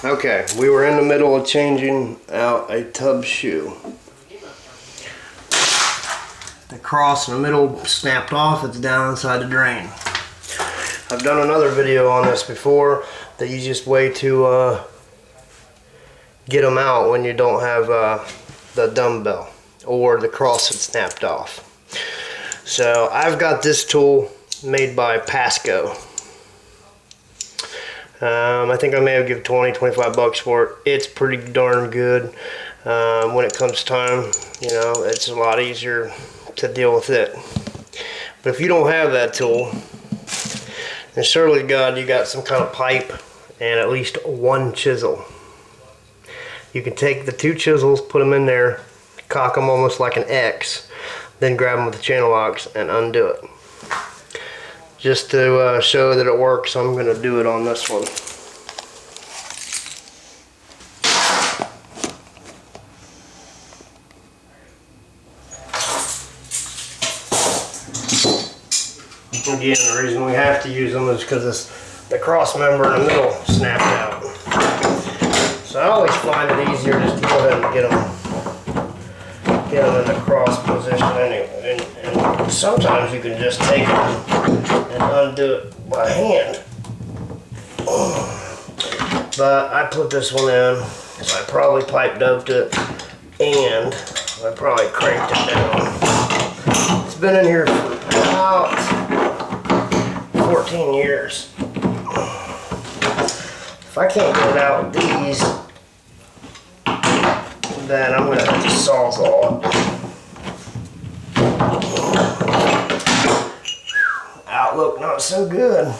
Okay, we were in the middle of changing out a tub shoe. The cross in the middle snapped off. It's down inside the drain. I've done another video on this before. The easiest way to get them out when you don't have the dumbbell or the cross had snapped off. So I've got this tool made by Pasco. I think I may have given 20-25 bucks for it. It's pretty darn good. When it comes time, you know, it's a lot easier to deal with it. But if you don't have that tool, then surely to God you got some kind of pipe and at least one chisel. You can take the two chisels, put them in there, cock them almost like an X, then grab them with the channel locks and undo it. Just to show that it works, I'm going to do it on this one. Again, the reason we have to use them is because the cross member in the middle snapped out. So I always find it easier just to go ahead and get them in the cross position anyway. And sometimes you can just take them and undo it by hand. But I put this one in, so I probably pipe doped it and I probably cranked it down. It's been in here for about 14 years. If I can't get it out with these, then I'm going to have to sawzall it. Outlook not so good.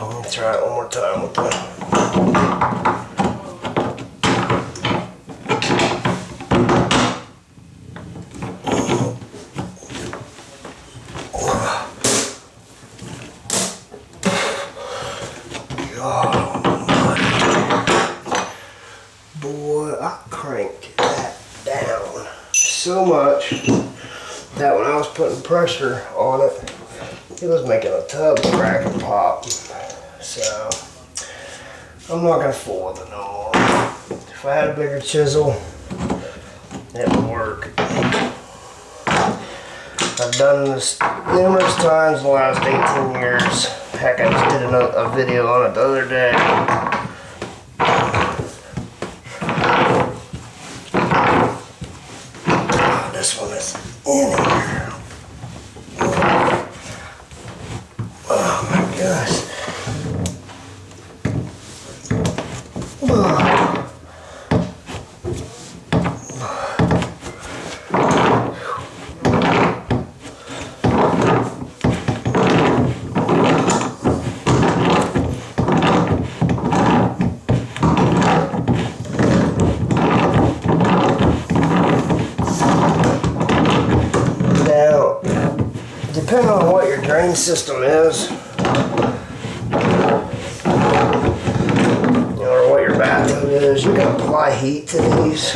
Let's try it one more time with that. Boy, I cranked that down so much that when I was putting pressure on it, it was making a tub crack and pop. So I'm not gonna fool with it no more. If I had a bigger chisel, it would work. I've done this numerous times in the last 18 years. Heck, I just did a video on it the other day. This one is in here. Oh my gosh. Depending on what your drain system is, or what your bathtub is, you can apply heat to these.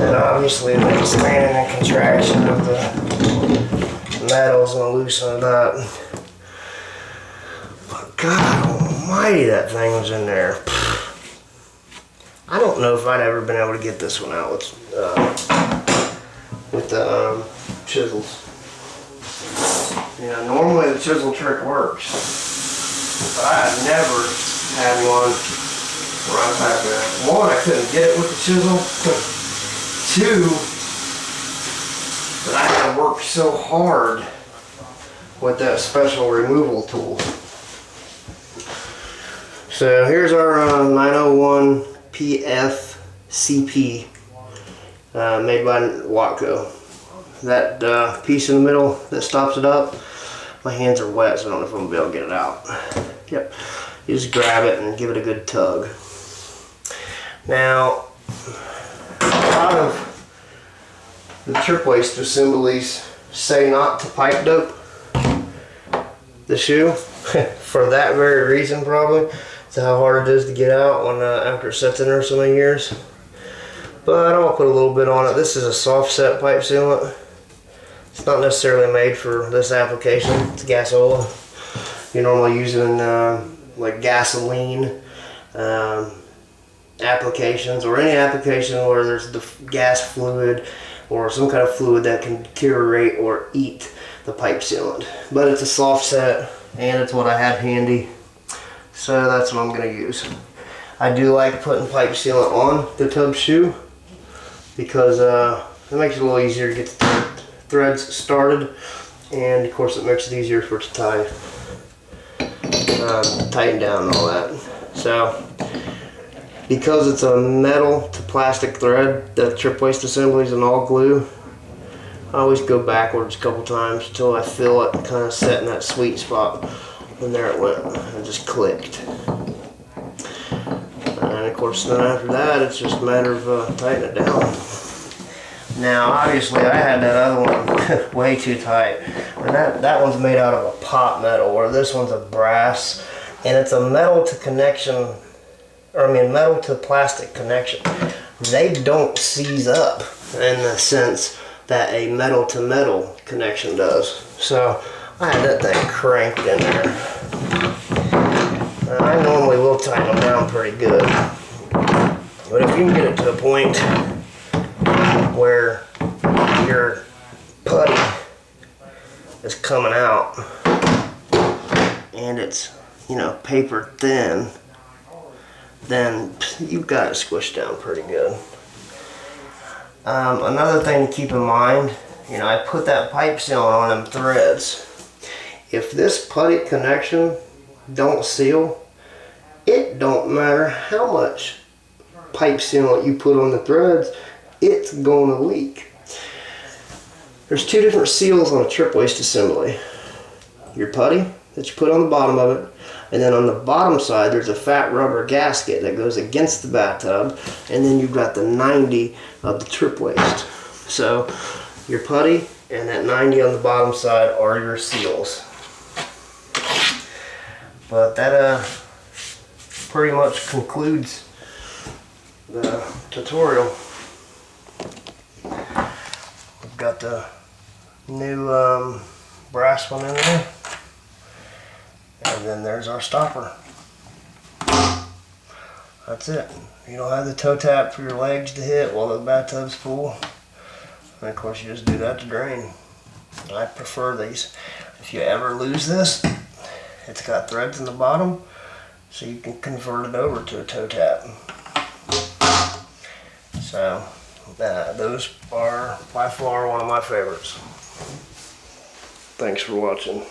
And obviously the expanding and contraction of the metal's going to loosen it up. But God almighty, that thing was in there. I don't know if I'd ever been able to get this one out with the chisels. You know, normally the chisel trick works, but I had never had one where I've had that. One, I couldn't get it with the chisel. Two, that I had to work so hard with that special removal tool. So here's our 901 PFCP. Made by Watco. That piece in the middle that stops it up, my hands are wet, so I don't know if I'm going to be able to get it out. Yep. You just grab it and give it a good tug. Now, a lot of the trip waist assemblies say not to pipe dope the shoe for that very reason, probably. to how hard it is to get out when after it sets in there so many years. But I'll put a little bit on it. This is a soft set pipe sealant. It's not necessarily made for this application. It's gas oil. You normally use it in like gasoline applications, or any application where there's the gas fluid or some kind of fluid that can deteriorate or eat the pipe sealant. But it's a soft set, and it's what I have handy, so that's what I'm going to use. I do like putting pipe sealant on the tub shoe because it makes it a little easier to get the threads started, and of course it makes it easier for it to tighten down and all that. So because it's a metal to plastic thread, the trip waist assembly is an all glue. I always go backwards a couple times until I feel it kind of set in that sweet spot. And there it went. It just clicked. And of course then after that it's just a matter of tightening it down. Now obviously I had that other one way too tight. And that one's made out of a pot metal, where this one's a brass. And it's a metal to connection, or I mean metal to plastic connection. They don't seize up in the sense that a metal to metal connection does. So I had that thing cranked in there. I normally will tighten them down pretty good. But if you can get it to a point where your putty is coming out and it's, you know, paper thin, then you've got it squished down pretty good. Another thing to keep in mind, you know, I put that pipe sealant on them threads. If this putty connection don't seal, it don't matter how much pipe sealant you put on the threads, it's going to leak. There's two different seals on a trip waist assembly. Your putty that you put on the bottom of it, and then on the bottom side there's a fat rubber gasket that goes against the bathtub, and then you've got the 90 of the trip waist. So your putty and that 90 on the bottom side are your seals. But that pretty much concludes the tutorial. We've got the new brass one in there, and then there's our stopper. That's it. You don't have the toe tap for your legs to hit while the bathtub's full, and of course you just do that to drain. I prefer these. If you ever lose this, it's got threads in the bottom, so you can convert it over to a toe tap. So those are by far one of my favorites. Thanks for watching.